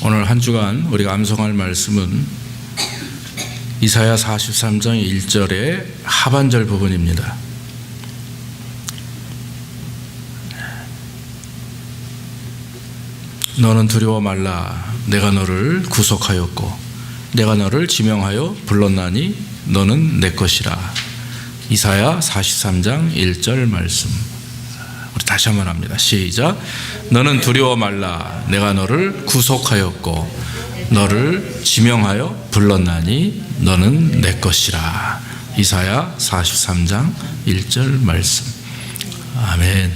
오늘 한 주간 우리가 암송할 말씀은 이사야 43장 1절의 하반절 부분입니다. 너는 두려워 말라. 내가 너를 구속하였고 내가 너를 지명하여 불렀나니 너는 내 것이라. 이사야 43장 1절 말씀. 우리 다시 한번 합니다. 시작. 너는 두려워 말라. 내가 너를 구속하였고 너를 지명하여 불렀나니 너는 내 것이라. 이사야 43장 1절 말씀. 아멘.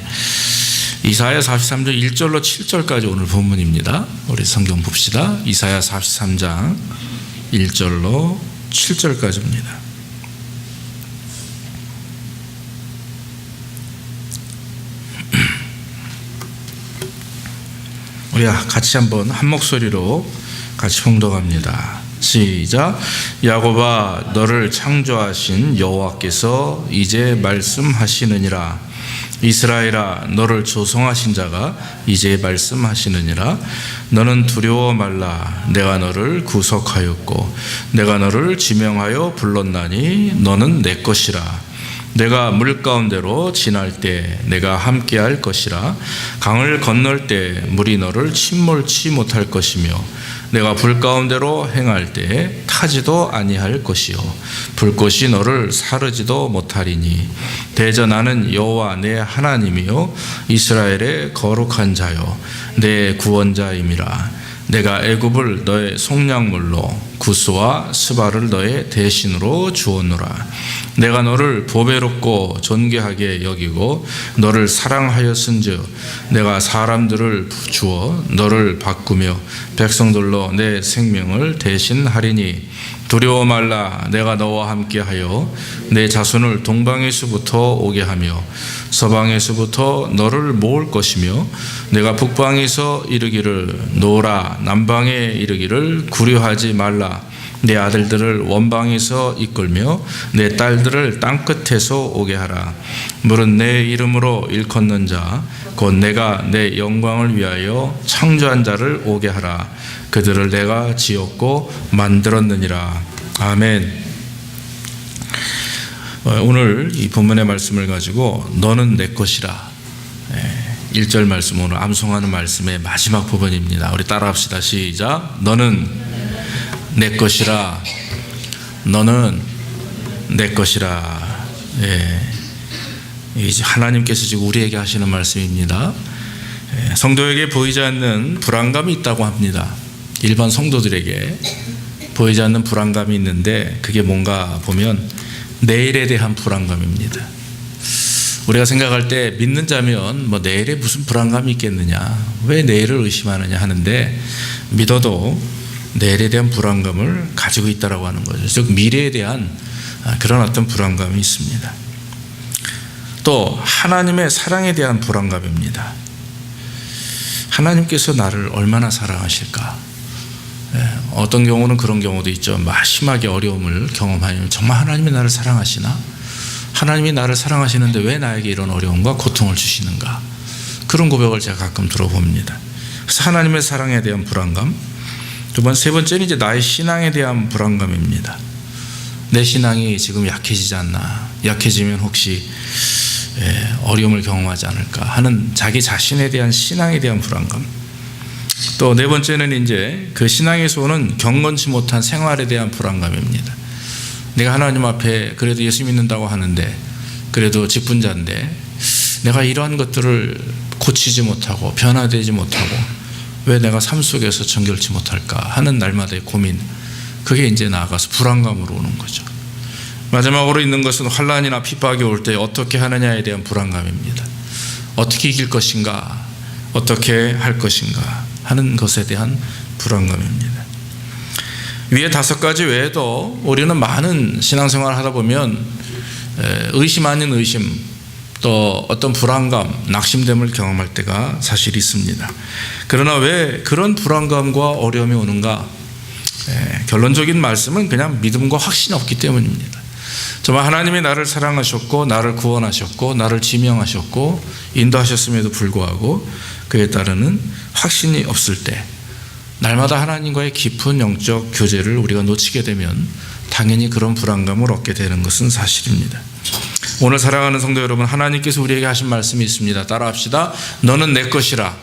이사야 43장 1절로 7절까지 오늘 본문입니다. 우리 성경 봅시다. 이사야 43장 1절로 7절까지입니다. 우리 같이 한번 한 목소리로 같이 봉독합니다. 시작. 야곱아, 너를 창조하신 여호와께서 이제 말씀하시느니라. 이스라엘아, 너를 조성하신 자가 이제 말씀하시느니라. 너는 두려워 말라. 내가 너를 구속하였고 내가 너를 지명하여 불렀나니 너는 내 것이라. 내가 물 가운데로 지날 때 내가 함께할 것이라. 강을 건널 때 물이 너를 침몰치 못할 것이며 내가 불 가운데로 행할 때 타지도 아니할 것이요 불꽃이 너를 사르지도 못하리니 대저 나는 여호와 내 하나님이요 이스라엘의 거룩한 자요 내 구원자임이라. 내가 애굽을 너의 속량물로 구스와 스바를 너의 대신으로 주었노라. 내가 너를 보배롭고 존귀하게 여기고 너를 사랑하였은즉 내가 사람들을 주어 너를 바꾸며 백성들로 내 생명을 대신하리니 두려워 말라. 내가 너와 함께하여 내 자손을 동방에서부터 오게 하며 서방에서부터 너를 모을 것이며 내가 북방에서 이르기를 노라 남방에 이르기를 구려하지 말라. 내 아들들을 원방에서 이끌며 내 딸들을 땅끝에서 오게 하라. 물은 내 이름으로 일컫는 자 곧 내가 내 영광을 위하여 창조한 자를 오게 하라. 그들을 내가 지었고 만들었느니라. 아멘. 오늘 이 본문의 말씀을 가지고 너는 내 것이라 1절 말씀, 오늘 암송하는 말씀의 마지막 부분입니다. 우리 따라합시다. 시작. 너는 내 것이라. 너는 내 것이라. 이제 하나님께서 지금 우리에게 하시는 말씀입니다. 성도에게 보이지 않는 불안감이 있다고 합니다. 일반 성도들에게 보이지 않는 불안감이 있는데 그게 뭔가 보면 내일에 대한 불안감입니다. 우리가 생각할 때 믿는 자면 뭐 내일에 무슨 불안감이 있겠느냐, 왜 내일을 의심하느냐 하는데 믿어도 내일에 대한 불안감을 가지고 있다라고 하는 거죠. 즉 미래에 대한 그런 어떤 불안감이 있습니다. 또 하나님의 사랑에 대한 불안감입니다. 하나님께서 나를 얼마나 사랑하실까? 어떤 경우는 그런 경우도 있죠. 심하게 어려움을 경험하면 정말 하나님이 나를 사랑하시나? 하나님이 나를 사랑하시는데 왜 나에게 이런 어려움과 고통을 주시는가? 그런 고백을 제가 가끔 들어봅니다. 그래서 하나님의 사랑에 대한 불안감. 세 번째는 이제 나의 신앙에 대한 불안감입니다. 내 신앙이 지금 약해지지 않나? 약해지면 혹시 어려움을 경험하지 않을까 하는 자기 자신에 대한 신앙에 대한 불안감. 또 네 번째는 이제 그 신앙에서 오는 경건치 못한 생활에 대한 불안감입니다. 내가 하나님 앞에 그래도 예수 믿는다고 하는데 그래도 직분자인데 내가 이러한 것들을 고치지 못하고 변화되지 못하고 왜 내가 삶 속에서 정결치 못할까 하는 날마다의 고민, 그게 이제 나아가서 불안감으로 오는 거죠. 마지막으로 있는 것은 환난이나 핍박이 올 때 어떻게 하느냐에 대한 불안감입니다. 어떻게 이길 것인가, 어떻게 할 것인가 하는 것에 대한 불안감입니다. 위에 5가지 외에도 우리는 많은 신앙생활을 하다 보면 의심 아닌 의심, 또 어떤 불안감, 낙심됨을 경험할 때가 사실 있습니다. 그러나 왜 그런 불안감과 어려움이 오는가? 결론적인 말씀은 그냥 믿음과 확신이 없기 때문입니다. 정말 하나님이 나를 사랑하셨고 나를 구원하셨고 나를 지명하셨고 인도하셨음에도 불구하고 그에 따르는 확신이 없을 때, 날마다 하나님과의 깊은 영적 교제를 우리가 놓치게 되면 당연히 그런 불안감을 얻게 되는 것은 사실입니다. 오늘 사랑하는 성도 여러분, 하나님께서 우리에게 하신 말씀이 있습니다. 따라합시다. 너는 내 것이라.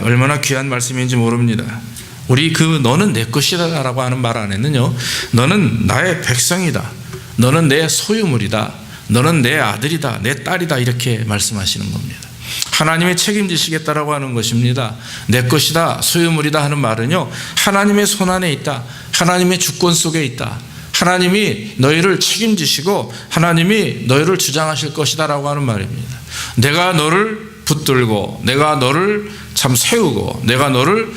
얼마나 귀한 말씀인지 모릅니다. 우리 너는 내 것이다 라고 하는 말 안에는요, 너는 나의 백성이다, 너는 내 소유물이다, 너는 내 아들이다, 내 딸이다, 이렇게 말씀하시는 겁니다. 하나님의 책임지시겠다라고 하는 것입니다. 내 것이다, 소유물이다 하는 말은요, 하나님의 손안에 있다, 하나님의 주권 속에 있다, 하나님이 너희를 책임지시고 하나님이 너희를 주장하실 것이다 라고 하는 말입니다. 내가 너를 붙들고 내가 너를 참 세우고 내가 너를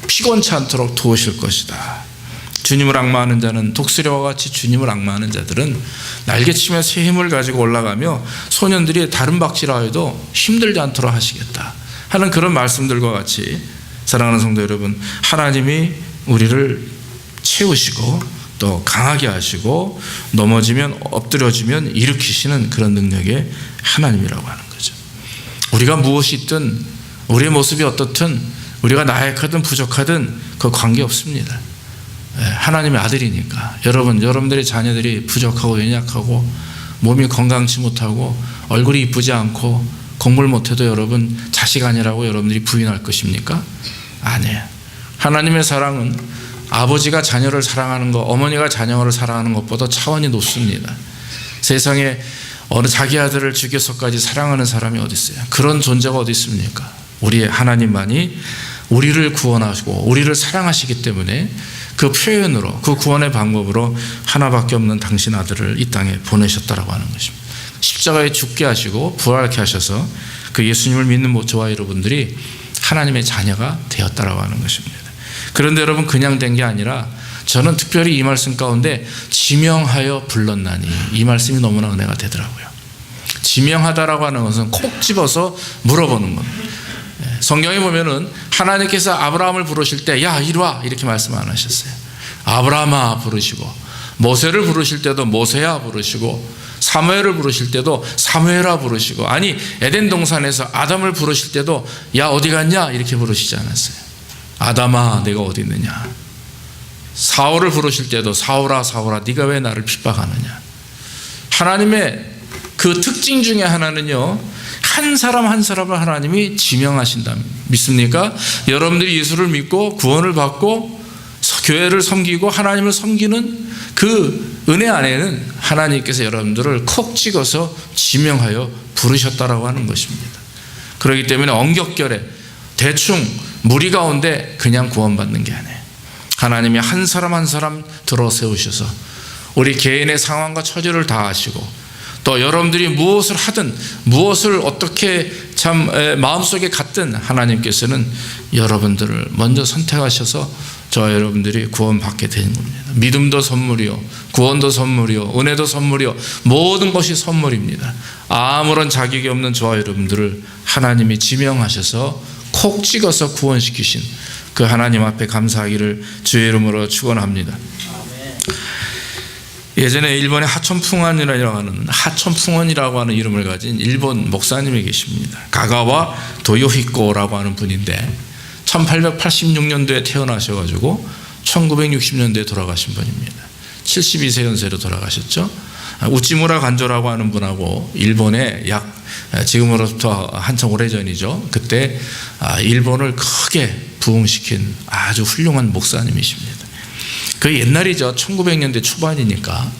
피곤치 않도록 도우실 것이다. 주님을 앙마하는 자는, 독수리와 같이 주님을 앙마하는 자들은 날개치며 새 힘을 가지고 올라가며 소년들이 다른 박질하여도 힘들지 않도록 하시겠다 하는 그런 말씀들과 같이, 사랑하는 성도 여러분, 하나님이 우리를 채우시고 또 강하게 하시고 넘어지면 엎드려지면 일으키시는 그런 능력의 하나님이라고 하는 거죠. 우리가 무엇이 있든, 우리의 모습이 어떻든, 우리가 나약하든 부족하든 그 관계없습니다. 하나님의 아들이니까. 여러분들의 자녀들이 부족하고 연약하고 몸이 건강치 못하고 얼굴이 이쁘지 않고 공부를 못해도 여러분 자식 아니라고 여러분들이 부인할 것입니까? 아니에요. 하나님의 사랑은 아버지가 자녀를 사랑하는 것, 어머니가 자녀를 사랑하는 것보다 차원이 높습니다. 세상에 어느 자기 아들을 죽여서까지 사랑하는 사람이 어디 있어요? 그런 존재가 어디 있습니까? 우리의 하나님만이 우리를 구원하시고 우리를 사랑하시기 때문에 그 표현으로, 그 구원의 방법으로 하나밖에 없는 당신 아들을 이 땅에 보내셨다라고 하는 것입니다. 십자가에 죽게 하시고 부활케 하셔서 그 예수님을 믿는 저와 여러분들이 하나님의 자녀가 되었다라고 하는 것입니다. 그런데 여러분, 그냥 된 게 아니라 저는 특별히 이 말씀 가운데 지명하여 불렀나니, 이 말씀이 너무나 은혜가 되더라고요. 지명하다라고 하는 것은 콕 집어서 물어보는 겁니다. 성경에 보면은 하나님께서 아브라함을 부르실 때 야 이리 와 이렇게 말씀 안 하셨어요. 아브라함아 부르시고, 모세를 부르실 때도 모세야 부르시고, 사무엘을 부르실 때도 사무엘아 부르시고, 아니 에덴 동산에서 아담을 부르실 때도 야 어디 갔냐 이렇게 부르시지 않았어요. 아담아 내가 어디 있느냐. 사울을 부르실 때도 사울아 사울아 네가 왜 나를 핍박하느냐. 하나님의 그 특징 중에 하나는요, 한 사람 한 사람을 하나님이 지명하신다. 믿습니까? 여러분들이 예수를 믿고 구원을 받고 교회를 섬기고 하나님을 섬기는 그 은혜 안에는 하나님께서 여러분들을 콕 찍어서 지명하여 부르셨다라고 하는 것입니다. 그렇기 때문에 엉격결에 대충 무리 가운데 그냥 구원받는 게 아니에요. 하나님이 한 사람 한 사람 들어 세우셔서 우리 개인의 상황과 처지를 다 아시고, 또 여러분들이 무엇을 하든 무엇을 어떻게 참 마음속에 갖든 하나님께서는 여러분들을 먼저 선택하셔서 저와 여러분들이 구원받게 되는 겁니다. 믿음도 선물이요, 구원도 선물이요, 은혜도 선물이요, 모든 것이 선물입니다. 아무런 자격이 없는 저와 여러분들을 하나님이 지명하셔서 콕 찍어서 구원시키신 그 하나님 앞에 감사하기를 주의 이름으로 축원합니다. 예전에 일본의 하천풍원이라고 하는 이름을 가진 일본 목사님이 계십니다. 가가와 도요히코라고 하는 분인데 1886년도에 태어나셔가지고 1960년도에 돌아가신 분입니다. 72세 연세로 돌아가셨죠. 우찌무라 간조라고 하는 분하고 일본에 지금으로부터 한참 오래전이죠. 그때 일본을 크게 부흥시킨 아주 훌륭한 목사님이십니다. 그 옛날이죠. 1900년대 초반이니까.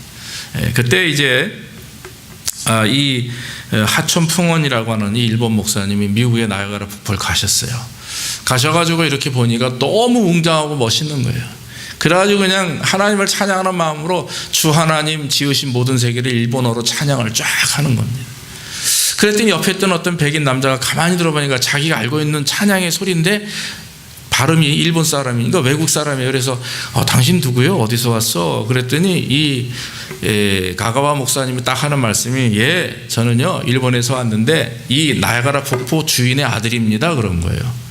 그때 이제 이 하천풍원이라고 하는 이 일본 목사님이 미국의 나이아가라 폭포를 가셨어요. 가셔가지고 이렇게 보니까 너무 웅장하고 멋있는 거예요. 그래가지고 그냥 하나님을 찬양하는 마음으로 주 하나님 지으신 모든 세계를 일본어로 찬양을 쫙 하는 겁니다. 그랬더니 옆에 있던 어떤 백인 남자가 가만히 들어보니까 자기가 알고 있는 찬양의 소리인데 발음이 일본 사람이니까 외국 사람이에요. 그래서 당신 누구요? 어디서 왔어? 그랬더니 이 가가와 목사님이 딱 하는 말씀이 저는요 일본에서 왔는데 이 나야가라 폭포 주인의 아들입니다. 그런 거예요.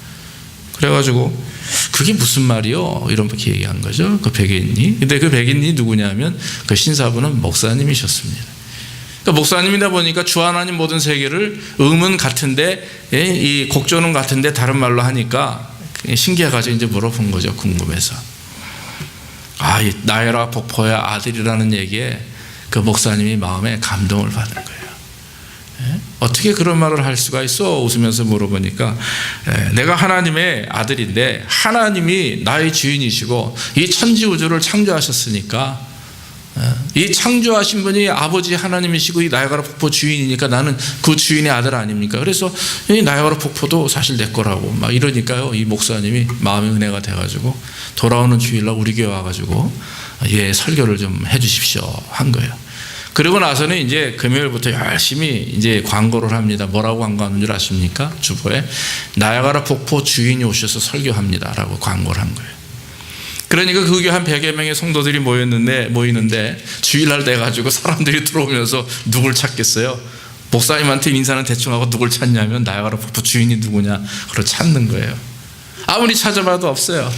그래가지고 그게 무슨 말이요? 이렇게 얘기한 거죠. 그 백인이. 근데 그 백인이 누구냐면 그 신사분은 목사님이셨습니다. 그러니까 목사님이다 보니까 주 하나님 모든 세계를 음은 같은데 이 곡조는 같은데 다른 말로 하니까 신기해가지고 이제 물어본 거죠. 궁금해서. 이 나야가라 폭포의 아들이라는 얘기에 그 목사님이 마음에 감동을 받은 거예요. 어떻게 그런 말을 할 수가 있어? 웃으면서 물어보니까 내가 하나님의 아들인데 하나님이 나의 주인이시고 이 천지우주를 창조하셨으니까 이 창조하신 분이 아버지 하나님이시고 이 나야가라 폭포 주인이니까 나는 그 주인의 아들 아닙니까? 그래서 이 나야가라 폭포도 사실 내 거라고 막 이러니까요. 이 목사님이 마음의 은혜가 돼가지고 돌아오는 주일날 우리 교회 와가지고 설교를 좀 해주십시오 한 거예요. 그리고 나서는 이제 금요일부터 열심히 이제 광고를 합니다. 뭐라고 광고하는 줄 아십니까? 주보에 나야가라 폭포 주인이 오셔서 설교합니다라고 광고를 한 거예요. 그러니까 그 교회 한 100여 명의 성도들이 모이는데 주일날 돼가지고 사람들이 들어오면서 누굴 찾겠어요? 목사님한테 인사는 대충 하고 누굴 찾냐면 나야가라 폭포 주인이 누구냐 그걸 찾는 거예요. 아무리 찾아봐도 없어요.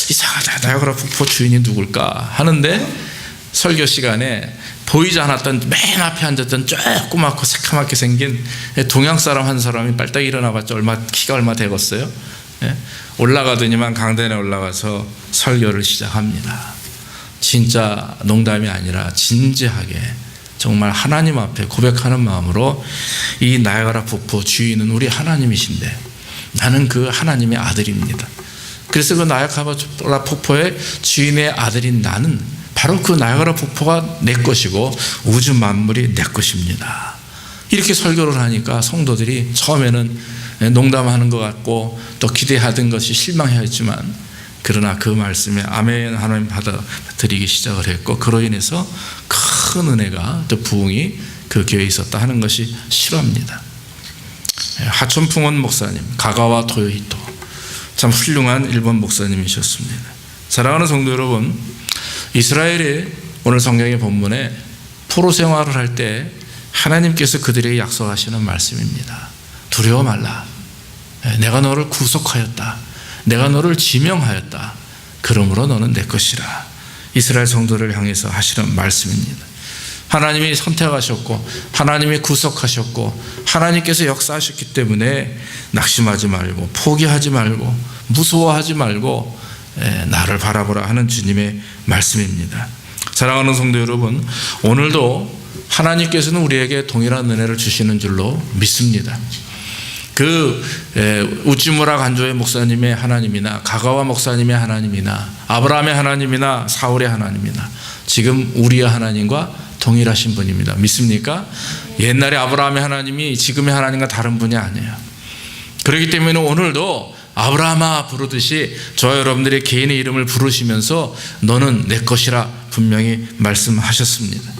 이상하다. 나야가라 폭포 주인이 누굴까 하는데 설교 시간에 보이지 않았던 맨 앞에 앉았던 조그맣고 새카맣게 생긴 동양 사람 한 사람이 빨딱 일어나봤자 키가 얼마 되겠어요? 올라가더니만 강단에 올라가서 설교를 시작합니다. 진짜 농담이 아니라 진지하게 정말 하나님 앞에 고백하는 마음으로 이 나야가라 폭포 주인은 우리 하나님이신데 나는 그 하나님의 아들입니다. 그래서 그 나야가라 폭포의 주인의 아들인 나는 바로 그 나야가라 폭포가 내 것이고 우주 만물이 내 것입니다. 이렇게 설교를 하니까 성도들이 처음에는 농담하는 것 같고 또 기대하던 것이 실망했지만 그러나 그 말씀에 아멘 하나님 받아들이기 시작을 했고 그로 인해서 큰 은혜가 또 부흥이 그 교회에 있었다 하는 것이 실화입니다. 하촌풍원 목사님, 가가와 토요히토 참 훌륭한 일본 목사님이셨습니다. 사랑하는 성도 여러분, 이스라엘이 오늘 성경의 본문에 포로 생활을 할 때 하나님께서 그들에게 약속하시는 말씀입니다. 두려워 말라. 내가 너를 구속하였다. 내가 너를 지명하였다. 그러므로 너는 내 것이라. 이스라엘 성도를 향해서 하시는 말씀입니다. 하나님이 선택하셨고 하나님이 구속하셨고 하나님께서 역사하셨기 때문에 낙심하지 말고 포기하지 말고 무서워하지 말고 나를 바라보라 하는 주님의 말씀입니다. 사랑하는 성도 여러분, 오늘도 하나님께서는 우리에게 동일한 은혜를 주시는 줄로 믿습니다. 우찌무라 간조의 목사님의 하나님이나 가가와 목사님의 하나님이나 아브라함의 하나님이나 사울의 하나님이나 지금 우리의 하나님과 동일하신 분입니다. 믿습니까? 옛날에 아브라함의 하나님이 지금의 하나님과 다른 분이 아니에요. 그렇기 때문에 오늘도 아브라함아 부르듯이 저와 여러분들의 개인의 이름을 부르시면서 너는 내 것이라 분명히 말씀하셨습니다.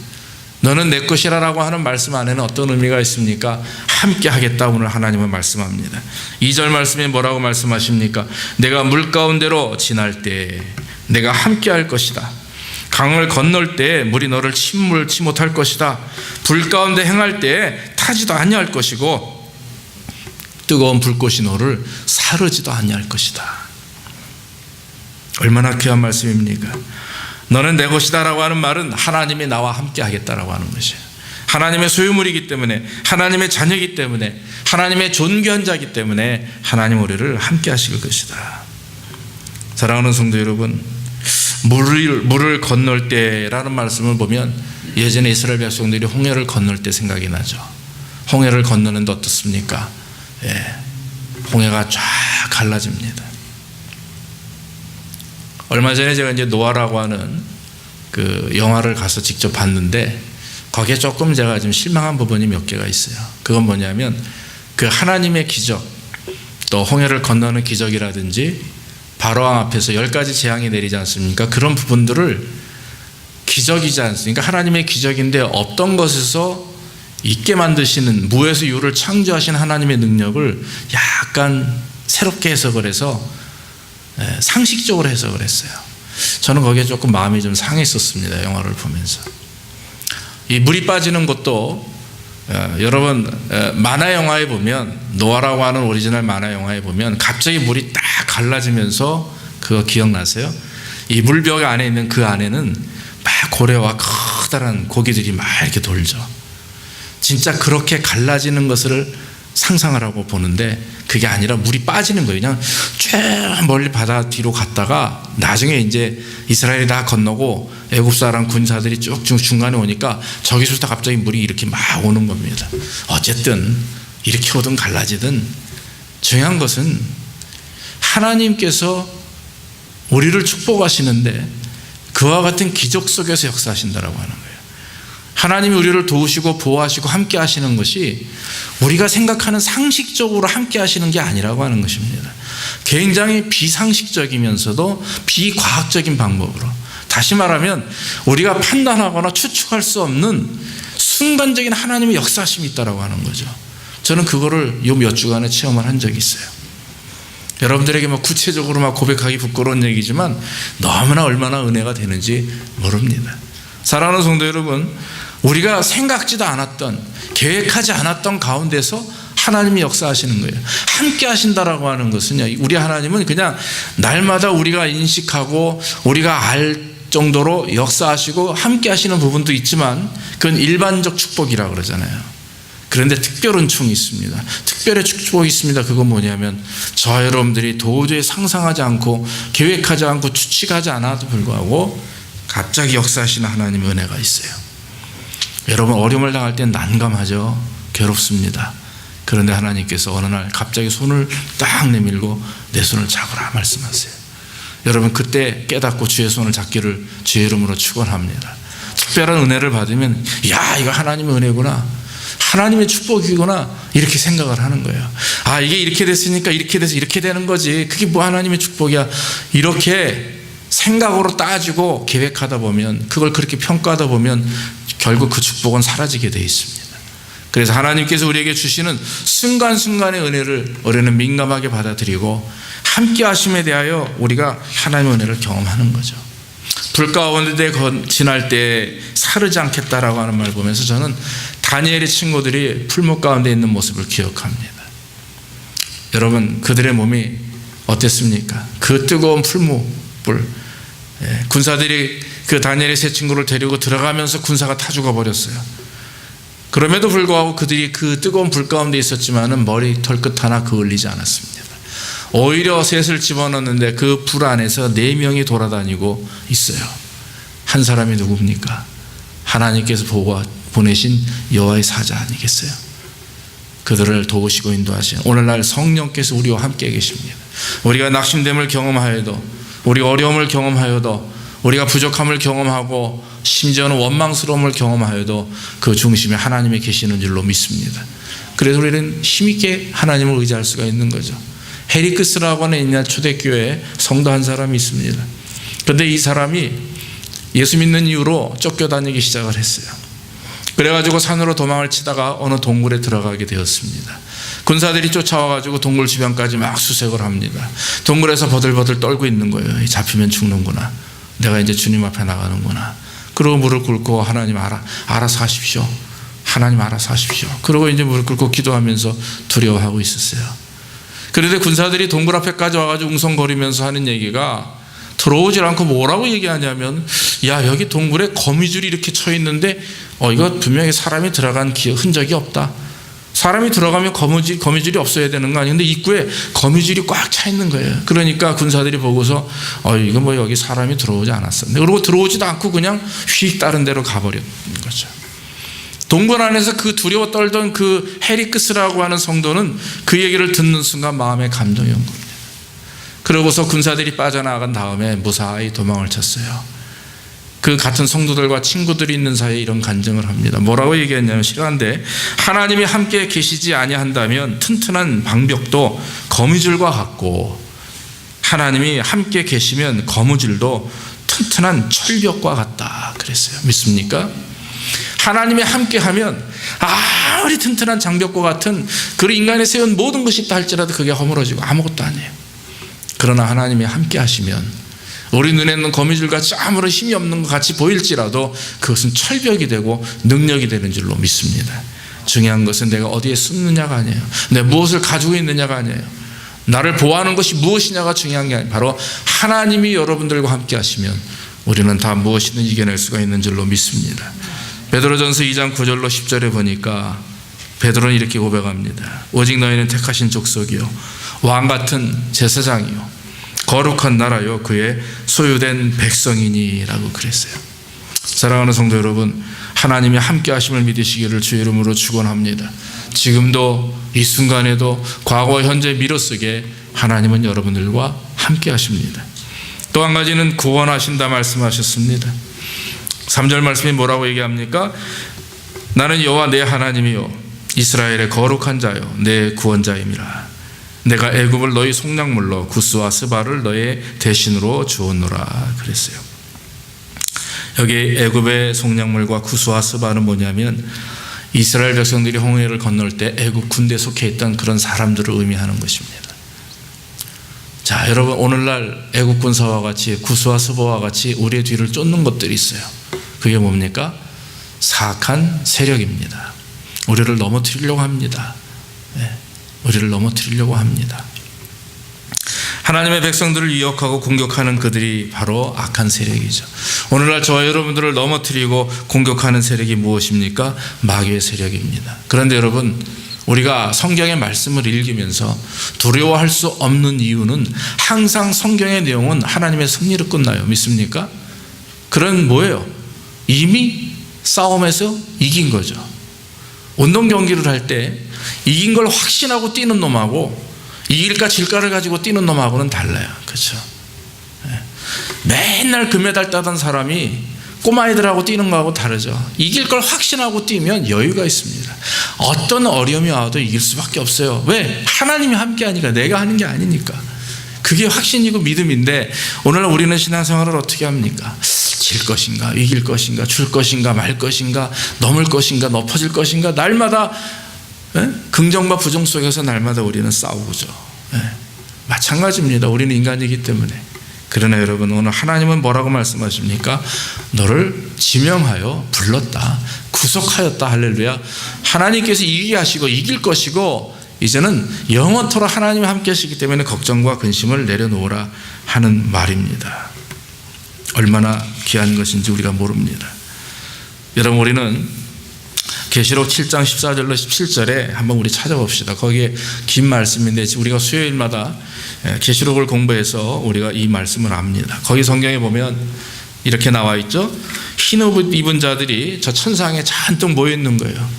너는 내 것이라라고 하는 말씀 안에는 어떤 의미가 있습니까? 함께 하겠다 오늘 하나님은 말씀합니다. 2절 말씀에 뭐라고 말씀하십니까? 내가 물 가운데로 지날 때 내가 함께 할 것이다. 강을 건널 때 물이 너를 침몰치 못할 것이다. 불 가운데 행할 때 타지도 아니할 것이고 뜨거운 불꽃이 너를 사르지도 아니할 것이다. 얼마나 귀한 말씀입니까? 너는 내 것이다 라고 하는 말은 하나님이 나와 함께 하겠다라고 하는 것이에요. 하나님의 소유물이기 때문에 하나님의 자녀이기 때문에 하나님의 존귀한 자이기 때문에 하나님 우리를 함께 하실 것이다. 사랑하는 성도 여러분, 물을 건널 때라는 말씀을 보면 예전에 이스라엘 백성들이 홍해를 건널 때 생각이 나죠. 홍해를 건너는데 어떻습니까? 홍해가 쫙 갈라집니다. 얼마 전에 제가 이제 노아라고 하는 그 영화를 가서 직접 봤는데 거기에 조금 제가 좀 실망한 부분이 몇 개가 있어요. 그건 뭐냐면 그 하나님의 기적, 또 홍해를 건너는 기적이라든지 바로왕 앞에서 10가지 재앙이 내리지 않습니까? 그런 부분들을 기적이지 않습니까? 하나님의 기적인데 어떤 것에서 있게 만드시는 무에서 유를 창조하신 하나님의 능력을 약간 새롭게 해석을 해서 상식적으로 해석을 했어요. 저는 거기에 조금 마음이 좀 상했었습니다. 영화를 보면서. 이 물이 빠지는 것도 여러분 만화 영화에 보면 노아라고 하는 오리지널 만화 영화에 보면 갑자기 물이 딱 갈라지면서 그거 기억나세요? 이 물벽 안에 있는 그 안에는 막 고래와 커다란 고기들이 막 이렇게 돌죠. 진짜 그렇게 갈라지는 것을 상상하라고 보는데 그게 아니라 물이 빠지는 거예요. 그냥 쭉 멀리 바다 뒤로 갔다가 나중에 이제 이스라엘이 다 건너고 애굽 사람 군사들이 쭉쭉 중간에 오니까 저기서부터 갑자기 물이 이렇게 막 오는 겁니다. 어쨌든 이렇게 오든 갈라지든 중요한 것은 하나님께서 우리를 축복하시는데 그와 같은 기적 속에서 역사하신다라고 하는 거예요. 하나님이 우리를 도우시고 보호하시고 함께 하시는 것이 우리가 생각하는 상식적으로 함께 하시는 게 아니라고 하는 것입니다. 굉장히 비상식적이면서도 비과학적인 방법으로, 다시 말하면 우리가 판단하거나 추측할 수 없는 순간적인 하나님의 역사심이 있다고 하는 거죠. 저는 그거를 요 몇 주간에 체험을 한 적이 있어요. 여러분들에게 구체적으로 고백하기 부끄러운 얘기지만 너무나 얼마나 은혜가 되는지 모릅니다. 사랑하는 성도 여러분, 우리가 생각지도 않았던, 계획하지 않았던 가운데서 하나님이 역사하시는 거예요. 함께 하신다라고 하는 것은요, 우리 하나님은 그냥 날마다 우리가 인식하고 우리가 알 정도로 역사하시고 함께 하시는 부분도 있지만 그건 일반적 축복이라고 그러잖아요. 그런데 특별한 충이 있습니다. 특별한 축복이 있습니다. 그건 뭐냐면 저와 여러분들이 도저히 상상하지 않고 계획하지 않고 추측하지 않아도 불구하고 갑자기 역사하시는 하나님의 은혜가 있어요. 여러분, 어려움을 당할 땐 난감하죠. 괴롭습니다. 그런데 하나님께서 어느 날 갑자기 손을 딱 내밀고 내 손을 잡으라 말씀하세요. 여러분, 그때 깨닫고 주의 손을 잡기를 주의 이름으로 축원합니다. 특별한 은혜를 받으면 야, 이거 하나님의 은혜구나, 하나님의 축복이구나, 이렇게 생각을 하는 거예요. 아, 이게 이렇게 됐으니까 이렇게 돼서 이렇게 되는 거지, 그게 뭐 하나님의 축복이야, 이렇게 생각으로 따지고 계획하다 보면, 그걸 그렇게 평가하다 보면 결국 그 축복은 사라지게 되어 있습니다. 그래서 하나님께서 우리에게 주시는 순간순간의 은혜를 우리는 민감하게 받아들이고 함께 하심에 대하여 우리가 하나님의 은혜를 경험하는 거죠. 불 가운데 지날 때 사르지 않겠다라고 하는 말 보면서 저는 다니엘의 친구들이 풀목 가운데 있는 모습을 기억합니다. 여러분, 그들의 몸이 어땠습니까? 그 뜨거운 풀무불, 군사들이 그 다니엘의 세 친구를 데리고 들어가면서 군사가 타 죽어버렸어요. 그럼에도 불구하고 그들이 그 뜨거운 불 가운데 있었지만은 머리털 끝 하나 그을리지 않았습니다. 오히려 셋을 집어넣는데 그 불 안에서 4명이 돌아다니고 있어요. 한 사람이 누굽니까? 하나님께서 보내신 여호와의 사자 아니겠어요? 그들을 도우시고 인도하신 오늘날 성령께서 우리와 함께 계십니다. 우리가 낙심됨을 경험하여도, 우리가 어려움을 경험하여도, 우리가 부족함을 경험하고 심지어는 원망스러움을 경험하여도 그 중심에 하나님이 계시는 줄로 믿습니다. 그래서 우리는 힘있게 하나님을 의지할 수가 있는 거죠. 헤리크스라고 하는 옛날 초대교회에 성도 한 사람이 있습니다. 그런데 이 사람이 예수 믿는 이후로 쫓겨다니기 시작을 했어요. 그래가지고 산으로 도망을 치다가 어느 동굴에 들어가게 되었습니다. 군사들이 쫓아와가지고 동굴 주변까지 막 수색을 합니다. 동굴에서 버들버들 떨고 있는 거예요. 잡히면 죽는구나, 내가 이제 주님 앞에 나가는구나. 그러고 무릎 꿇고 하나님 알아서 하십시오, 하나님 알아서 하십시오. 그러고 이제 무릎 꿇고 기도하면서 두려워하고 있었어요. 그런데 군사들이 동굴 앞에까지 와가지고 웅성거리면서 하는 얘기가, 들어오질 않고 뭐라고 얘기하냐면, 야, 여기 동굴에 거미줄이 이렇게 쳐 있는데 이거 분명히 사람이 들어간 흔적이 없다. 사람이 들어가면 거미줄이 없어야 되는 거 아니에요? 근데 입구에 거미줄이 꽉 차 있는 거예요. 그러니까 군사들이 보고서 이거 뭐 여기 사람이 들어오지 않았었네. 그리고 들어오지도 않고 그냥 휙 다른 데로 가버렸는 거죠. 동굴 안에서 그 두려워 떨던 그 헤리크스라고 하는 성도는 그 얘기를 듣는 순간 마음에 감동이 온 겁니다. 그러고서 군사들이 빠져나간 다음에 무사히 도망을 쳤어요. 그 같은 성도들과 친구들이 있는 사이에 이런 간증을 합니다. 뭐라고 얘기했냐면, 실한데 하나님이 함께 계시지 아니한다면 튼튼한 방벽도 거미줄과 같고, 하나님이 함께 계시면 거미줄도 튼튼한 철벽과 같다 그랬어요. 믿습니까? 하나님이 함께하면 아무리 튼튼한 장벽과 같은 그 인간이 세운 모든 것이 있다 할지라도 그게 허물어지고 아무것도 아니에요. 그러나 하나님이 함께 하시면 우리 눈에는 거미줄같이 아무런 힘이 없는 것 같이 보일지라도 그것은 철벽이 되고 능력이 되는 줄로 믿습니다. 중요한 것은 내가 어디에 숨느냐가 아니에요. 내가 무엇을 가지고 있느냐가 아니에요. 나를 보호하는 것이 무엇이냐가 중요한 게 아니에요. 바로 하나님이 여러분들과 함께 하시면 우리는 다 무엇이든 이겨낼 수가 있는 줄로 믿습니다. 베드로전서 2장 9절로 10절에 보니까 베드로는 이렇게 고백합니다. 오직 너희는 택하신 족속이요 왕같은 제사장이요 거룩한 나라요 그의 소유된 백성이니라고 그랬어요. 사랑하는 성도 여러분, 하나님의 함께 하심을 믿으시기를 주의 이름으로 축원합니다. 지금도 이 순간에도 과거 현재 미러 속에 하나님은 여러분들과 함께 하십니다. 또 한 가지는 구원하신다 말씀하셨습니다. 3절 말씀이 뭐라고 얘기합니까? 나는 여호와 내 하나님이요 이스라엘의 거룩한 자요 내 구원자임이라. 내가 애굽을 너희 속량물로 구스와 스바를 너의 대신으로 주었노라 그랬어요. 여기 애굽의 속량물과 구스와 스바는 뭐냐면 이스라엘 백성들이 홍해를 건널 때 애굽 군대에 속해 있던 그런 사람들을 의미하는 것입니다. 자, 여러분, 오늘날 애굽 군사와 같이 구스와 스바와 같이 우리의 뒤를 쫓는 것들이 있어요. 그게 뭡니까? 사악한 세력입니다. 우리를 넘어뜨리려고 합니다. 우리를 넘어뜨리려고 합니다. 하나님의 백성들을 위협하고 공격하는 그들이 바로 악한 세력이죠. 오늘날 저와 여러분들을 넘어뜨리고 공격하는 세력이 무엇입니까? 마귀의 세력입니다. 그런데 여러분, 우리가 성경의 말씀을 읽으면서 두려워할 수 없는 이유는 항상 성경의 내용은 하나님의 승리로 끝나요. 믿습니까? 그런 뭐예요? 이미 싸움에서 이긴 거죠. 운동 경기를 할 때 이긴 걸 확신하고 뛰는 놈하고 이길까 질까를 가지고 뛰는 놈하고는 달라요. 그렇죠? 맨날 금메달 따던 사람이 꼬마애들하고 뛰는 거하고 다르죠. 이길 걸 확신하고 뛰면 여유가 있습니다. 어떤 어려움이 와도 이길 수밖에 없어요. 왜? 하나님이 함께 하니까. 내가 하는 게 아니니까. 그게 확신이고 믿음인데 오늘날 우리는 신앙생활을 어떻게 합니까? 질 것인가, 이길 것인가, 줄 것인가, 말 것인가, 넘을 것인가, 높아질 것인가, 날마다 긍정과 부정 속에서 날마다 우리는 싸우죠. 마찬가지입니다. 우리는 인간이기 때문에. 그러나 여러분, 오늘 하나님은 뭐라고 말씀하십니까? 너를 지명하여 불렀다, 구속하였다. 할렐루야. 하나님께서 이기게 하시고 이길 것이고 이제는 영원토록 하나님이 함께 하시기 때문에 걱정과 근심을 내려놓으라 하는 말입니다. 얼마나 귀한 것인지 우리가 모릅니다. 여러분, 우리는 계시록 7장 14절로 17절에 한번 우리 찾아봅시다. 거기에 긴 말씀인데 우리가 수요일마다 계시록을 공부해서 우리가 이 말씀을 압니다. 거기 성경에 보면 이렇게 나와 있죠. 흰 옷 입은 자들이 저 천상에 잔뜩 모여 있는 거예요.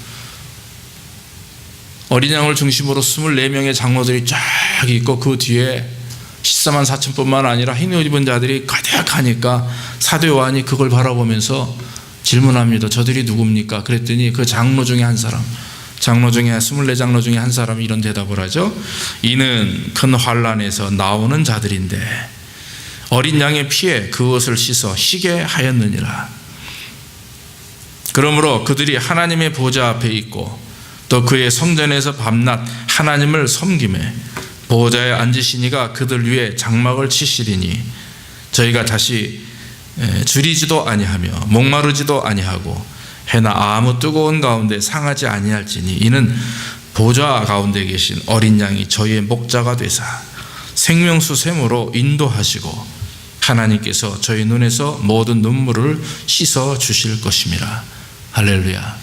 어린 양을 중심으로 24명의 장로들이 쫙 있고 그 뒤에 14만 4천뿐만 아니라 흰 옷 입은 자들이 가득하니까 사도 요한이 그걸 바라보면서 질문합니다. 저들이 누굽니까? 그랬더니 그 장로 중에 한 사람, 장로 중에 24장로 중에 한 사람이 이런 대답을 하죠. 이는 큰 환란에서 나오는 자들인데 어린 양의 피에 그것을 씻어 희게 하였느니라. 그러므로 그들이 하나님의 보좌 앞에 있고 또 그의 성전에서 밤낮 하나님을 섬기매 보좌에 앉으시니가 그들 위에 장막을 치시리니 저희가 다시 줄이지도 아니하며 목마르지도 아니하고 해나 아무 뜨거운 가운데 상하지 아니할지니 이는 보좌 가운데 계신 어린 양이 저희의 목자가 되사 생명수 샘으로 인도하시고 하나님께서 저희 눈에서 모든 눈물을 씻어 주실 것임이라. 할렐루야.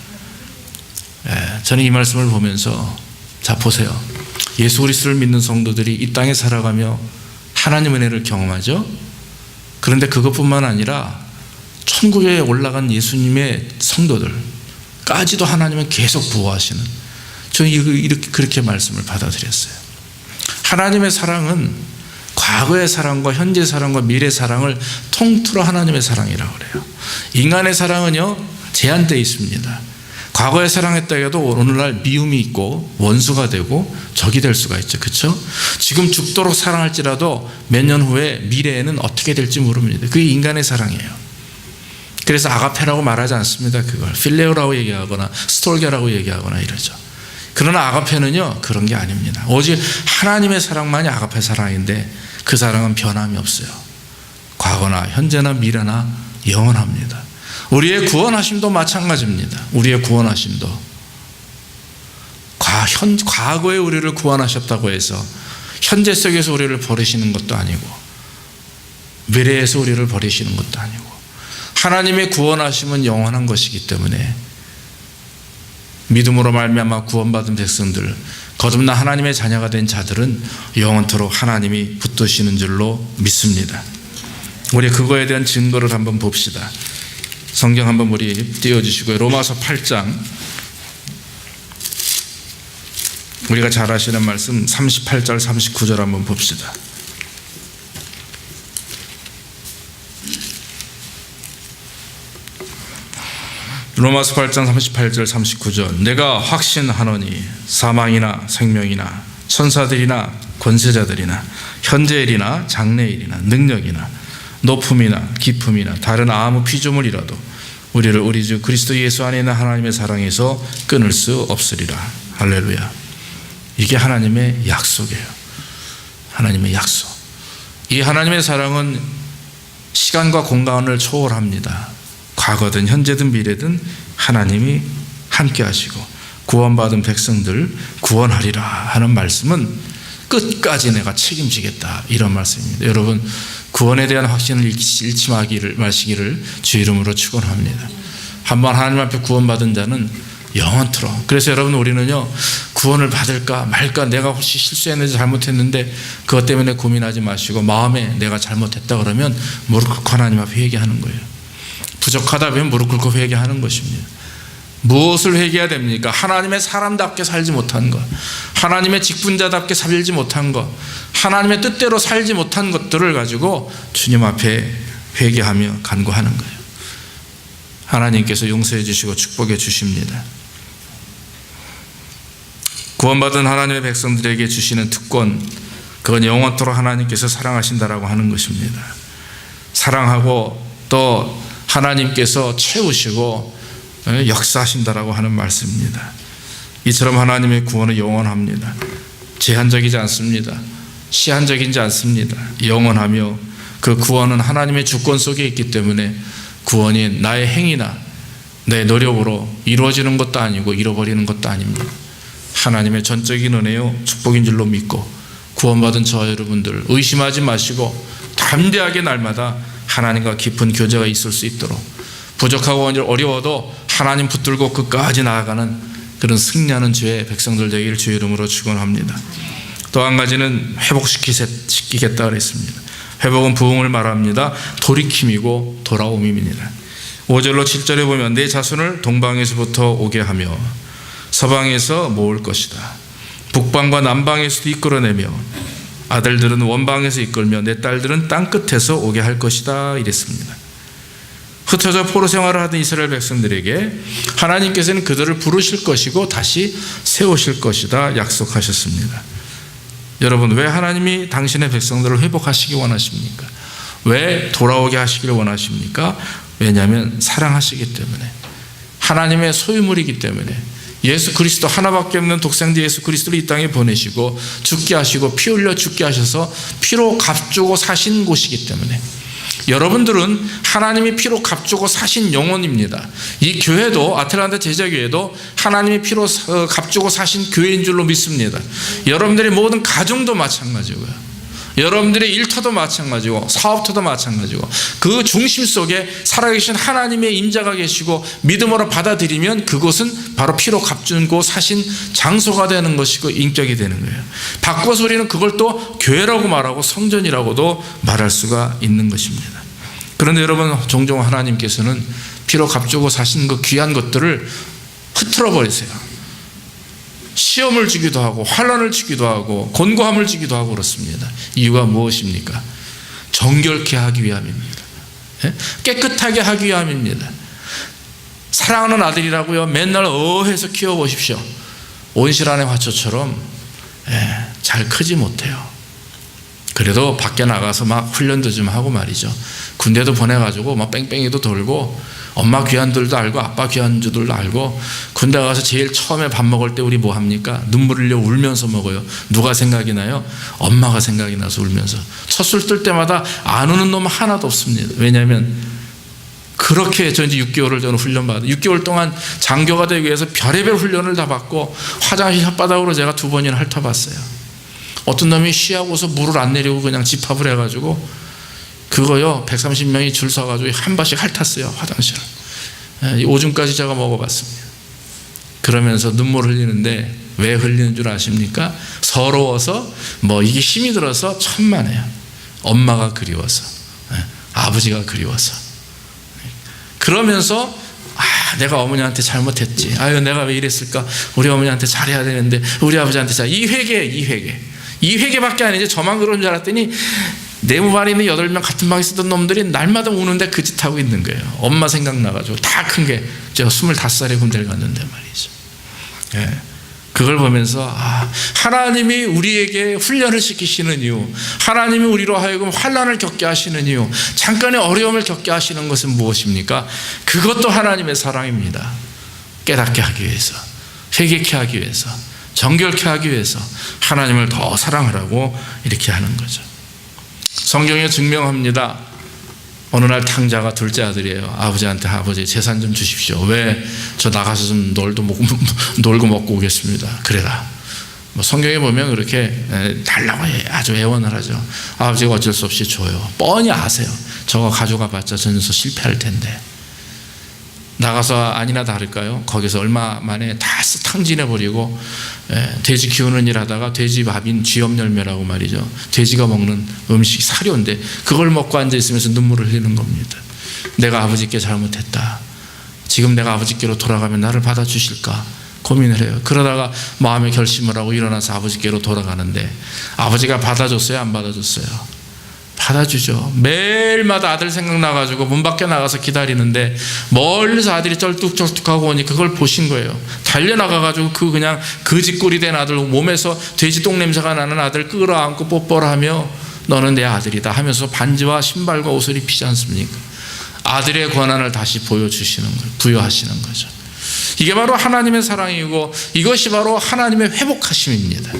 저는 이 말씀을 보면서 자 보세요. 예수 그리스도를 믿는 성도들이 이 땅에 살아가며 하나님의 은혜를 경험하죠. 그런데 그것뿐만 아니라 천국에 올라간 예수님의 성도들까지도 하나님은 계속 보호하시는, 저는 이렇게 그렇게 말씀을 받아들였어요. 하나님의 사랑은 과거의 사랑과 현재 사랑과 미래 사랑을 통틀어 하나님의 사랑이라고 그래요. 인간의 사랑은요 제한되어 있습니다. 과거에 사랑했다 해도 오늘날 미움이 있고 원수가 되고 적이 될 수가 있죠. 그렇죠? 지금 죽도록 사랑할지라도 몇 년 후에 미래에는 어떻게 될지 모릅니다. 그게 인간의 사랑이에요. 그래서 아가페라고 말하지 않습니다. 그걸 필레오라고 얘기하거나 스톨게라고 얘기하거나 이러죠. 그러나 아가페는요 그런 게 아닙니다. 오직 하나님의 사랑만이 아가페 사랑인데 그 사랑은 변함이 없어요. 과거나 현재나 미래나 영원합니다. 우리의 구원하심도 마찬가지입니다. 우리의 구원하심도 과거에 우리를 구원하셨다고 해서 현재 속에서 우리를 버리시는 것도 아니고 미래에서 우리를 버리시는 것도 아니고 하나님의 구원하심은 영원한 것이기 때문에 믿음으로 말미암아 구원받은 백성들, 거듭나 하나님의 자녀가 된 자들은 영원토록 하나님이 붙드시는 줄로 믿습니다. 우리 그거에 대한 증거를 한번 봅시다. 성경 한번 우리 띄워주시고요. 로마서 8장, 우리가 잘 아시는 말씀 38절 39절 한번 봅시다. 로마서 8장 38절 39절 내가 확신하노니 사망이나 생명이나 천사들이나 권세자들이나 현재일이나 장래일이나 능력이나 높음이나 깊음이나 다른 아무 피조물이라도 우리를 우리 주 그리스도 예수 안에 있는 하나님의 사랑에서 끊을 수 없으리라. 할렐루야. 이게 하나님의 약속이에요. 하나님의 약속. 이 하나님의 사랑은 시간과 공간을 초월합니다. 과거든 현재든 미래든 하나님이 함께 하시고 구원받은 백성들 구원하리라 하는 말씀은 끝까지 내가 책임지겠다, 이런 말씀입니다. 여러분, 구원에 대한 확신을 잃지 마시기를 주 이름으로 축원합니다. 한번 하나님 앞에 구원받은 자는 영원토록. 그래서 여러분, 우리는요, 구원을 받을까 말까, 내가 혹시 실수했는지 잘못했는데 그것 때문에 고민하지 마시고 마음에 내가 잘못했다 그러면 무릎 꿇고 하나님 앞에 회개하는 거예요. 부족하다면 무릎 꿇고 회개하는 것입니다. 무엇을 회개해야 됩니까? 하나님의 사람답게 살지 못한 것, 하나님의 직분자답게 살지 못한 것, 하나님의 뜻대로 살지 못한 것들을 가지고 주님 앞에 회개하며 간구하는 거예요. 하나님께서 용서해 주시고 축복해 주십니다. 구원받은 하나님의 백성들에게 주시는 특권, 그건 영원토록 하나님께서 사랑하신다라고 하는 것입니다. 사랑하고 또 하나님께서 채우시고 역사하신다라고 하는 말씀입니다. 이처럼 하나님의 구원은 영원합니다. 제한적이지 않습니다. 시한적이지 않습니다. 영원하며 그 구원은 하나님의 주권 속에 있기 때문에 구원이 나의 행위나 내 노력으로 이루어지는 것도 아니고 잃어버리는 것도 아닙니다. 하나님의 전적인 은혜요 축복인 줄로 믿고 구원받은 저와 여러분들 의심하지 마시고 담대하게 날마다 하나님과 깊은 교제가 있을 수 있도록, 부족하고 어려워도 하나님 붙들고 끝까지 나아가는 그런 승리하는 주의 백성들 되기를 주 이름으로 축원합니다. 또 한 가지는 회복시키겠다 그랬습니다. 회복은 부흥을 말합니다. 돌이킴이고 돌아옴입니다. 5절로 7절에 보면 내 자손을 동방에서부터 오게 하며 서방에서 모을 것이다. 북방과 남방에서도 이끌어내며 아들들은 원방에서 이끌며 내 딸들은 땅끝에서 오게 할 것이다 이랬습니다. 흩어져 포로 생활을 하던 이스라엘 백성들에게 하나님께서는 그들을 부르실 것이고 다시 세우실 것이다 약속하셨습니다. 여러분, 왜 하나님이 당신의 백성들을 회복하시기 원하십니까? 왜 돌아오게 하시기를 원하십니까? 왜냐하면 사랑하시기 때문에, 하나님의 소유물이기 때문에, 예수 그리스도 하나밖에 없는 독생자 예수 그리스도를 이 땅에 보내시고 죽게 하시고 피 흘려 죽게 하셔서 피로 값주고 사신 곳이기 때문에, 여러분들은 하나님이 피로 값주고 사신 영혼입니다. 이 교회도, 아틀란타 제자교회도 하나님이 피로 값주고 사신 교회인 줄로 믿습니다. 여러분들의 모든 가정도 마찬가지고요, 여러분들의 일터도 마찬가지고 사업터도 마찬가지고 그 중심 속에 살아계신 하나님의 임자가 계시고 믿음으로 받아들이면 그곳은 바로 피로 값주고 사신 장소가 되는 것이고 인격이 되는 거예요. 바꿔서 우리는 그걸 또 교회라고 말하고 성전이라고도 말할 수가 있는 것입니다. 그런데 여러분, 종종 하나님께서는 피로 값주고 사신 그 귀한 것들을 흐트러 버리세요. 시험을 주기도 하고 환난을 주기도 하고 곤고함을 주기도 하고 그렇습니다. 이유가 무엇입니까? 정결케 하기 위함입니다. 깨끗하게 하기 위함입니다. 사랑하는 아들이라고요, 맨날 어해서 키워보십시오. 온실안의 화초처럼 잘 크지 못해요. 그래도 밖에 나가서 막 훈련도 좀 하고 말이죠. 군대도 보내가지고 막 뺑뺑이도 돌고 엄마 귀한들도 알고 아빠 귀한들도 알고, 군대 가서 제일 처음에 밥 먹을 때 우리 뭐 합니까? 눈물 흘려 울면서 먹어요. 누가 생각이 나요? 엄마가 생각이 나서 울면서. 첫술 뜰 때마다 안 우는 놈 하나도 없습니다. 왜냐하면 그렇게 저 이제 6개월을 저는 훈련받아 6개월 동안 장교가 되기 위해서 별의별 훈련을 다 받고 화장실 혓바닥으로 제가 2번이나 핥아봤어요. 어떤 놈이 쉬하고서 물을 안 내리고 그냥 집합을 해가지고 그거요 130명이 줄 서가지고 한 번씩 핥았어요, 화장실을. 오줌까지 제가 먹어봤습니다. 그러면서 눈물 흘리는데 왜 흘리는 줄 아십니까? 서러워서 뭐 이게 힘이 들어서 천만에요. 엄마가 그리워서, 아버지가 그리워서. 그러면서 내가 어머니한테 잘못했지. 아유, 내가 왜 이랬을까? 우리 어머니한테 잘해야 되는데, 우리 아버지한테 이 회개밖에 아니지. 저만 그런 줄 알았더니 내 무반에 있는 8명 같은 방에 쓰던 놈들이 날마다 우는데 그 짓 하고 있는 거예요. 엄마 생각나가지고. 다 큰 게 제가 25살에 군대를 갔는데 말이죠. 예. 그걸 보면서 하나님이 우리에게 훈련을 시키시는 이유, 하나님이 우리로 하여금 환난을 겪게 하시는 이유, 잠깐의 어려움을 겪게 하시는 것은 무엇입니까? 그것도 하나님의 사랑입니다. 깨닫게 하기 위해서, 회개케 하기 위해서, 정결케 하기 위해서 하나님을 더 사랑하라고 이렇게 하는 거죠. 성경에 증명합니다. 어느 날 탕자가 둘째 아들이에요. 아버지한테 아버지 재산 좀 주십시오. 왜? 저 나가서 좀 놀고 먹고 오겠습니다. 그래라. 뭐 성경에 보면 그렇게 달라고 아주 애원을 하죠. 아버지가 어쩔 수 없이 줘요. 뻔히 아세요. 저거 가져가 봤자 전서 실패할 텐데. 나가서 아니나 다를까요? 거기서 얼마 만에 다 탕진해버리고 돼지 키우는 일 하다가 돼지밥인 쥐염열매라고 말이죠. 돼지가 먹는 음식이 사료인데 그걸 먹고 앉아있으면서 눈물을 흘리는 겁니다. 내가 아버지께 잘못했다. 지금 내가 아버지께로 돌아가면 나를 받아주실까 고민을 해요. 그러다가 마음의 결심을 하고 일어나서 아버지께로 돌아가는데 아버지가 받아줬어요? 안 받아줬어요? 받아주죠. 매일마다 아들 생각나가지고 문 밖에 나가서 기다리는데 멀리서 아들이 쩔뚝쩔뚝하고 오니 그걸 보신 거예요. 달려나가가지고 그냥 거지꼴이 된 아들, 몸에서 돼지 똥냄새가 나는 아들 끌어안고 뽀뽀를 하며 너는 내 아들이다 하면서 반지와 신발과 옷을 입히지 않습니까? 아들의 권한을 다시 보여주시는 거예요. 부여하시는 거죠. 이게 바로 하나님의 사랑이고 이것이 바로 하나님의 회복하심입니다.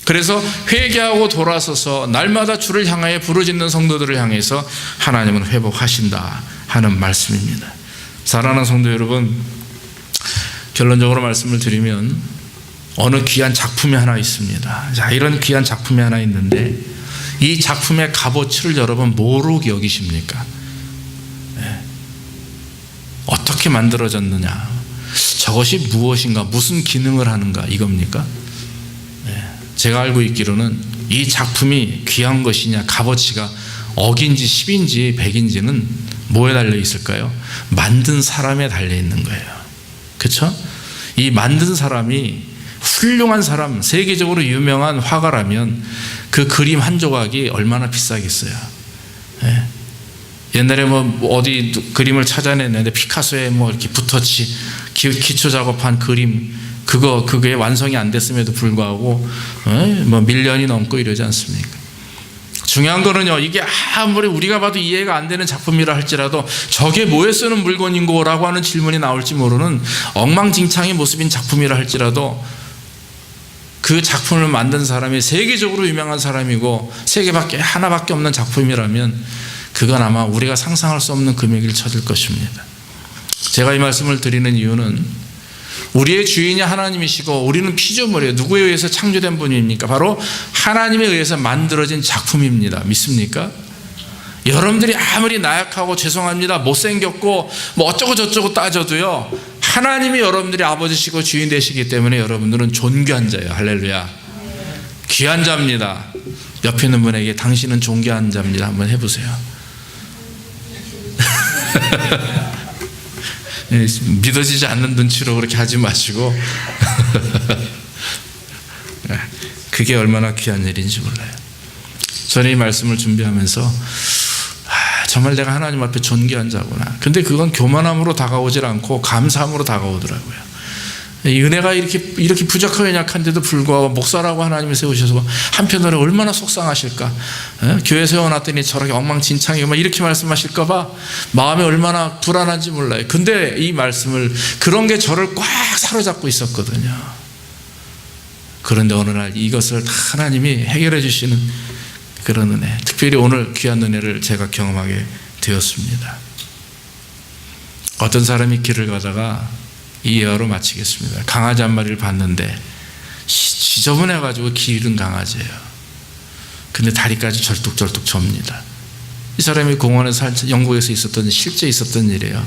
그래서 회개하고 돌아서서 날마다 주를 향하여 부르짖는 성도들을 향해서 하나님은 회복하신다 하는 말씀입니다. 사랑하는 성도 여러분, 결론적으로 말씀을 드리면 어느 귀한 작품이 하나 있습니다. 자, 이런 귀한 작품이 하나 있는데 이 작품의 값어치를 여러분 뭐로 여기십니까? 어떻게 만들어졌느냐, 저것이 무엇인가, 무슨 기능을 하는가, 이겁니까? 제가 알고 있기로는 이 작품이 귀한 것이냐, 값어치가 억인지 10인지 100인지는 뭐에 달려 있을까요? 만든 사람에 달려 있는 거예요. 그렇죠? 이 만든 사람이 훌륭한 사람, 세계적으로 유명한 화가라면 그 그림 한 조각이 얼마나 비싸겠어요. 옛날에 뭐 어디 그림을 찾아냈는데 피카소의 뭐 이렇게 붓터치 기초 작업한 그림, 그게 완성이 안 됐음에도 불구하고 뭐 밀년이 넘고 이러지 않습니까? 중요한 거는요, 이게 아무리 우리가 봐도 이해가 안 되는 작품이라 할지라도 저게 뭐에 쓰는 물건인고 라고 하는 질문이 나올지 모르는 엉망진창의 모습인 작품이라 할지라도 그 작품을 만든 사람이 세계적으로 유명한 사람이고 세계밖에 하나밖에 없는 작품이라면 그건 아마 우리가 상상할 수 없는 금액을 쳐질 것입니다. 제가 이 말씀을 드리는 이유는 우리의 주인이 하나님이시고 우리는 피조물이에요. 누구에 의해서 창조된 분입니까? 바로 하나님에 의해서 만들어진 작품입니다. 믿습니까? 여러분들이 아무리 나약하고 죄송합니다, 못생겼고 뭐 어쩌고 저쩌고 따져도요, 하나님이 여러분들이 아버지시고 주인 되시기 때문에 여러분들은 존귀한 자예요. 할렐루야. 귀한 자입니다. 옆에 있는 분에게 당신은 존귀한 자입니다 한번 해보세요. 믿어지지 않는 눈치로 그렇게 하지 마시고 그게 얼마나 귀한 일인지 몰라요. 저는 이 말씀을 준비하면서 정말 내가 하나님 앞에 존귀한 자구나. 근데 그건 교만함으로 다가오질 않고 감사함으로 다가오더라고요. 이 은혜가 이렇게 부족하고 약한데도 불구하고 목사라고 하나님이 세우셔서 한편으로 얼마나 속상하실까. 교회 세워놨더니 저렇게 엉망진창이고 막 이렇게 말씀하실까 봐 마음이 얼마나 불안한지 몰라요. 근데 이 말씀을, 그런 게 저를 꽉 사로잡고 있었거든요. 그런데 어느 날 이것을 하나님이 해결해 주시는 그런 은혜, 특별히 오늘 귀한 은혜를 제가 경험하게 되었습니다. 어떤 사람이 길을 가다가 이 예화로 마치겠습니다. 강아지 한 마리를 봤는데 지저분해가지고 기 잃은 강아지예요. 근데 다리까지 절뚝절뚝 접니다. 이 사람이 공원에서 영국에서 실제 있었던 일이에요.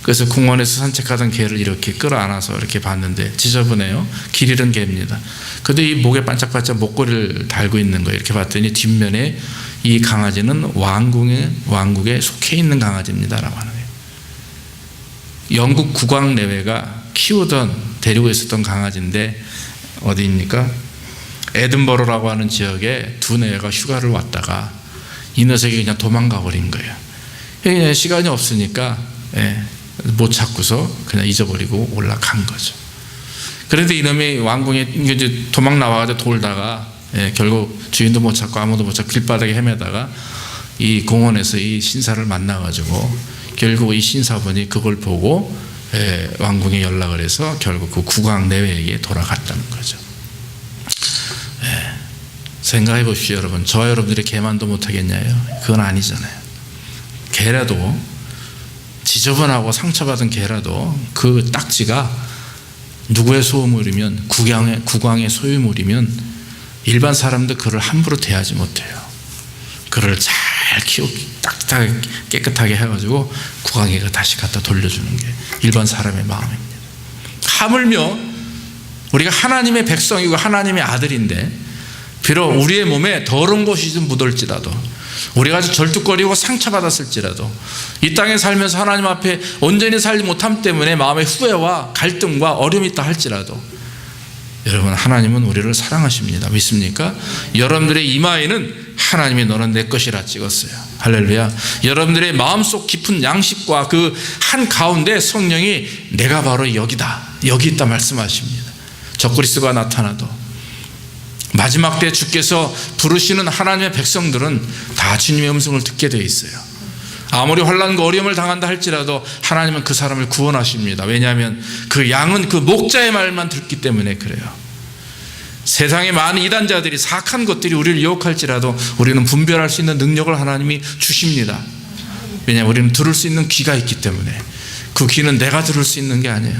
그래서 공원에서 산책하던 개를 이렇게 끌어안아서 이렇게 봤는데 지저분해요. 길 잃은 개입니다. 근데 이 목에 반짝반짝 목걸이를 달고 있는 거예요. 이렇게 봤더니 뒷면에 이 강아지는 왕국에 속해 있는 강아지입니다라고 하는 거예요. 영국 국왕 내외가 데리고 있었던 강아지인데 어디입니까? 에든버러라고 하는 지역에 두 내외가 휴가를 왔다가 이 녀석이 그냥 도망가 버린 거예요. 그냥 시간이 없으니까 못 찾고서 그냥 잊어버리고 올라간 거죠. 그런데 이놈이 왕궁에 이제 도망 나와가지고 돌다가 결국 주인도 못 찾고 아무도 못 찾고 길바닥에 헤매다가 이 공원에서 이 신사를 만나가지고 결국 이 신사분이 그걸 보고 왕궁에 연락을 해서 결국 그 국왕 내외에게 돌아갔다는 거죠. 생각해 보십시오, 여러분. 저와 여러분들이 개만도 못하겠냐요? 그건 아니잖아요. 개라도 지저분하고 상처받은 개라도 그 딱지가 누구의 소유물이면 국왕의 소유물이면 일반 사람들 그를 함부로 대하지 못해요. 그를 잘 키우고 따뜻하게 깨끗하게 해가지고 국왕에게 다시 갖다 돌려주는 게 일반 사람의 마음입니다. 하물며 우리가 하나님의 백성이고 하나님의 아들인데 비록 우리의 몸에 더러운 것이 좀 묻을지라도 우리가 절뚝거리고 상처받았을지라도 이 땅에 살면서 하나님 앞에 온전히 살지 못함 때문에 마음의 후회와 갈등과 어려움이 있다 할지라도 여러분, 하나님은 우리를 사랑하십니다. 믿습니까? 여러분들의 이마에는 하나님이 너는 내 것이라 찍었어요. 할렐루야. 여러분들의 마음속 깊은 양식과 그 한가운데 성령이 내가 바로 여기다, 여기 있다 말씀하십니다. 적그리스도가 나타나도 마지막 때 주께서 부르시는 하나님의 백성들은 다 주님의 음성을 듣게 되어 있어요. 아무리 환난과 어려움을 당한다 할지라도 하나님은 그 사람을 구원하십니다. 왜냐하면 그 양은 그 목자의 말만 듣기 때문에 그래요. 세상의 많은 이단자들이 사악한 것들이 우리를 유혹할지라도 우리는 분별할 수 있는 능력을 하나님이 주십니다. 왜냐하면 우리는 들을 수 있는 귀가 있기 때문에. 그 귀는 내가 들을 수 있는 게 아니에요.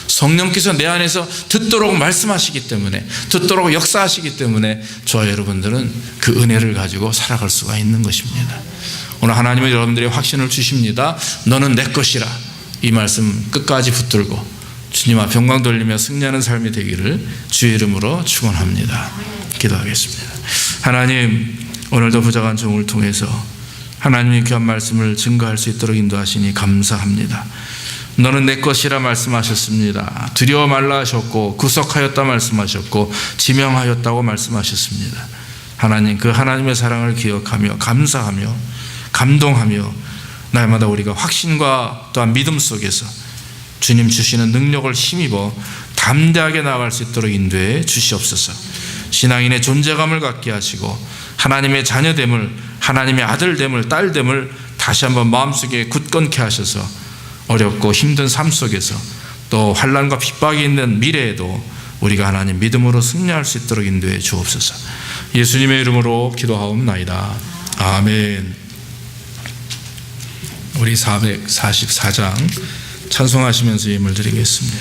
성령께서 내 안에서 듣도록 말씀하시기 때문에, 듣도록 역사하시기 때문에 저와 여러분들은 그 은혜를 가지고 살아갈 수가 있는 것입니다. 오늘 하나님은 여러분들의 확신을 주십니다. 너는 내 것이라. 이 말씀 끝까지 붙들고 주님 앞에 영광 돌리며 승리하는 삶이 되기를 주의 이름으로 축원합니다. 기도하겠습니다. 하나님, 오늘도 부족한 종을 통해서 하나님의 귀한 말씀을 증거할 수 있도록 인도하시니 감사합니다. 너는 내 것이라 말씀하셨습니다. 두려워 말라 하셨고 구속하였다 말씀하셨고 지명하였다고 말씀하셨습니다. 하나님, 그 하나님의 사랑을 기억하며 감사하며 감동하며 날마다 우리가 확신과 또한 믿음 속에서 주님 주시는 능력을 힘입어 담대하게 나아갈 수 있도록 인도해 주시옵소서. 신앙인의 존재감을 갖게 하시고 하나님의 자녀됨을, 하나님의 아들됨을, 딸됨을 다시 한번 마음속에 굳건케 하셔서 어렵고 힘든 삶 속에서 또 환난과 핍박이 있는 미래에도 우리가 하나님 믿음으로 승리할 수 있도록 인도해 주옵소서. 예수님의 이름으로 기도하옵나이다. 아멘. 우리 444장 찬송하시면서 예물 드리겠습니다.